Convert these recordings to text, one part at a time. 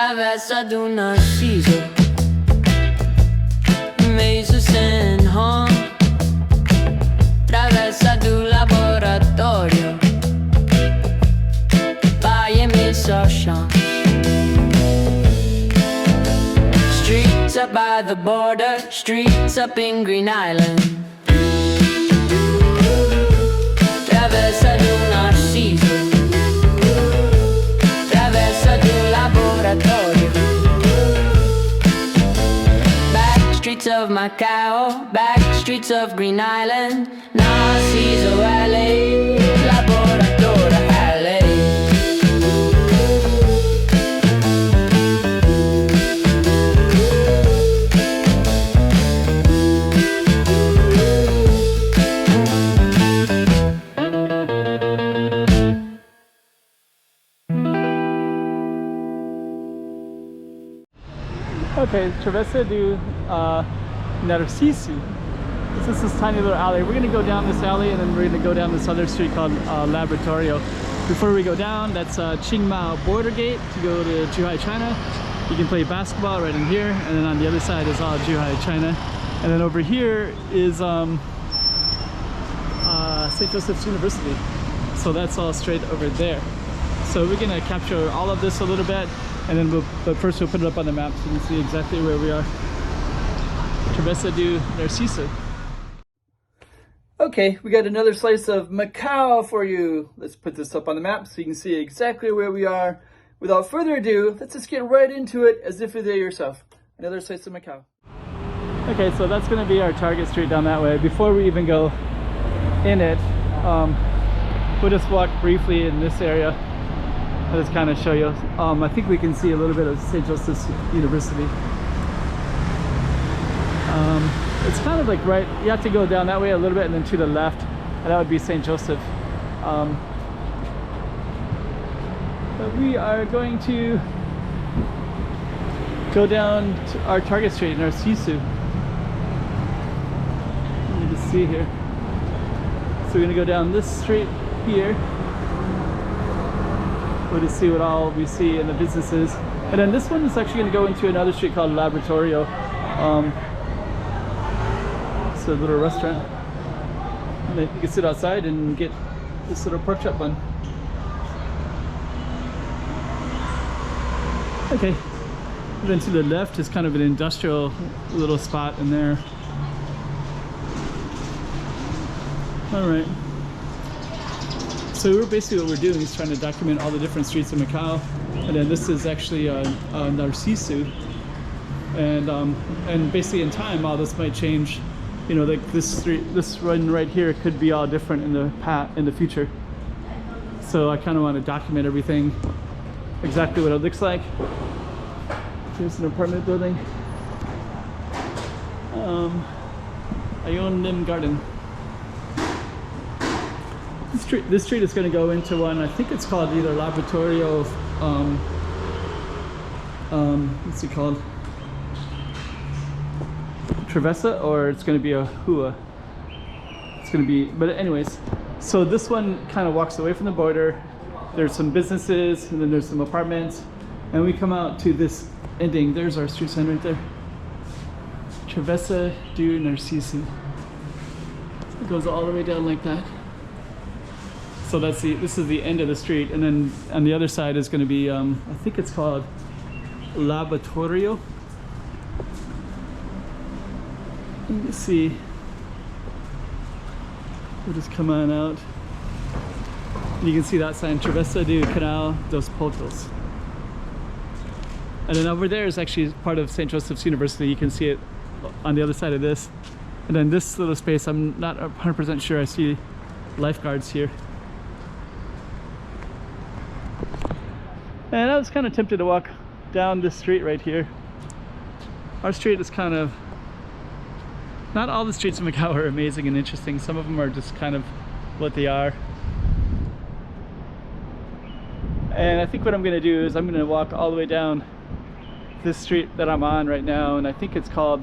Travessa do Narciso, Mesa San Hong, Travessa do Laboratório, Walking Macau Streets. Streets up by the border, streets up in Green Island. Travessa do Narciso, Travessa do Laboratório, back streets of Macau, back streets of Green Island, Narciso Alley, Laboratório Alley. Okay, Travessa do Narciso. This is this tiny little alley. We're gonna go down this alley and then we're gonna go down this other street called Laboratório. Before we go down, that's Qingmao border gate to go to Zhuhai, China. You can play basketball right in here, and then on the other side is all Zhuhai, China. And then over here is St. Joseph's University. So that's all straight over there. So we're gonna capture all of this a little bit, and then but first we'll put it up on the map so you can see exactly where we are. Travessa do Narciso. Okay, we got another slice of Macau for you. Let's put this up on the map so you can see exactly where we are. Without further ado, let's just get right into it as if you're there yourself. Another slice of Macau. Okay, so that's gonna be our target street down that way. Before we even go in it, we'll just walk briefly in this area. I'll just kind of show you. I think we can see a little bit of St. Joseph's University. It's kind of like right, you have to go down that way a little bit and then to the left, and that would be St. Joseph. But we are going to go down to our target street, Narciso. Let me just see here. So we're gonna go down this street here. We'll just see what all we see in the businesses. And then this one is actually gonna go into another street called Laboratório. It's a little restaurant. And you can sit outside and get this little pork chop bun. Okay, and then to the left is kind of an industrial little spot in there. All right. So basically what we're doing is trying to document all the different streets in Macau, and then this is actually Narciso, and basically in time all this might change. You know, like this street, this run right here could be all different in the future. So I kind of want to document everything, exactly what it looks like. Here's an apartment building. Ion Lim Garden. This street is going to go into one, I think it's called either Laboratório, what's it called? Travessa, or it's going to be a Hua. It's going to be, but anyways, so this one kind of walks away from the border. There's some businesses, and then there's some apartments, and we come out to this ending. There's our street sign right there. Travessa do Narciso. It goes all the way down like that. So this is the end of the street, and then on the other side is going to be I think it's called Laboratório. You can see. We'll just come on out. You can see that sign, Travessa do Canal dos Portos. And then over there is actually part of St. Joseph's University. You can see it on the other side of this. And then this little space, I'm not 100% sure. I see lifeguards here. And I was kind of tempted to walk down this street right here. Our street is kind of, not all the streets in Macau are amazing and interesting. Some of them are just kind of what they are. And I think what I'm going to do is I'm going to walk all the way down this street that I'm on right now, and I think it's called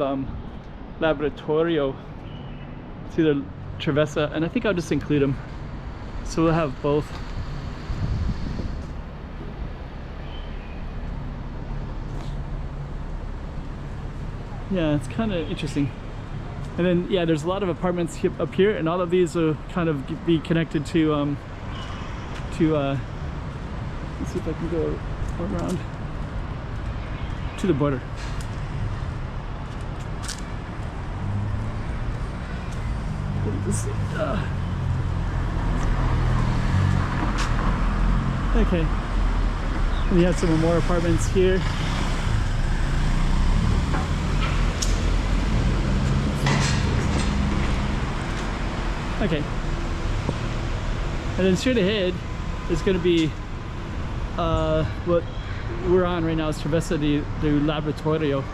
Laboratório. It's either Travessa, and I think I'll just include them. So we'll have both. Yeah, it's kind of interesting. And then yeah, there's a lot of apartments up here, and all of these will kind of be connected to let's see if I can go around to the border. Okay, and you have some more apartments here. Okay, and then straight ahead is going to be what we're on right now is Travessa de Laboratório.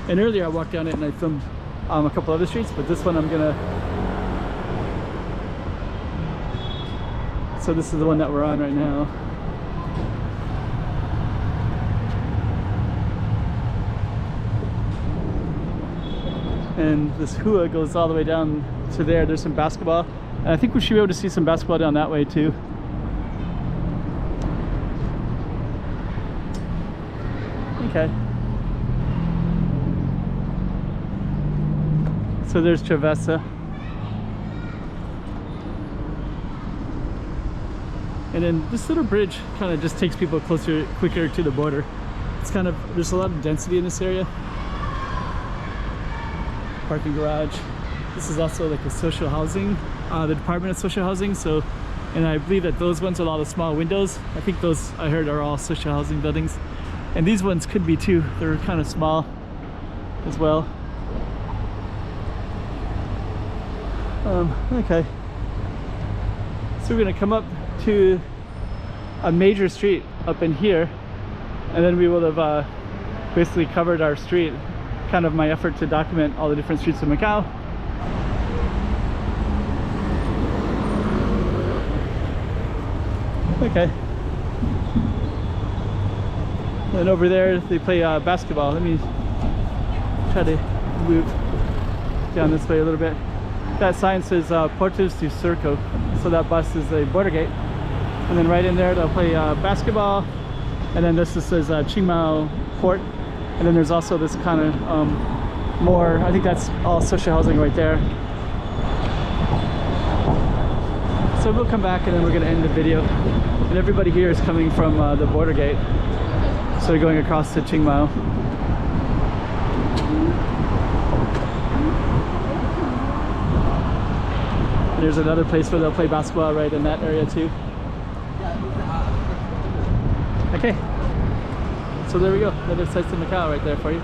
And earlier I walked down it and I filmed a couple other streets, but this one I'm gonna. So this is the one that we're on right now. And this Hua goes all the way down to there. There's some basketball, and I think we should be able to see some basketball down that way too. Okay. So there's Travessa. And then this little bridge kind of just takes people quicker to the border. It's kind of, there's a lot of density in this area. Parking garage. This is also like a social housing, the Department of Social Housing. So, and I believe that those ones are a lot of small windows. I think those, I heard, are all social housing buildings. And these ones could be too. They're kind of small as well. Okay. So we're gonna come up to a major street up in here, and then we will have basically covered our street. Kind of my effort to document all the different streets of Macau. Okay. And over there they play basketball. Let me try to move down this way a little bit. That sign says Portos do Circo, so that bus is the border gate. And then right in there they'll play basketball. And then this says Qingmao Port. And then there's also this kind of more, I think that's all social housing right there. So we'll come back and then we're going to end the video. And everybody here is coming from the border gate. So we're going across to Qingmao. There's another place where they'll play basketball right in that area too. Okay. So there we go, another sights in Macau right there for you.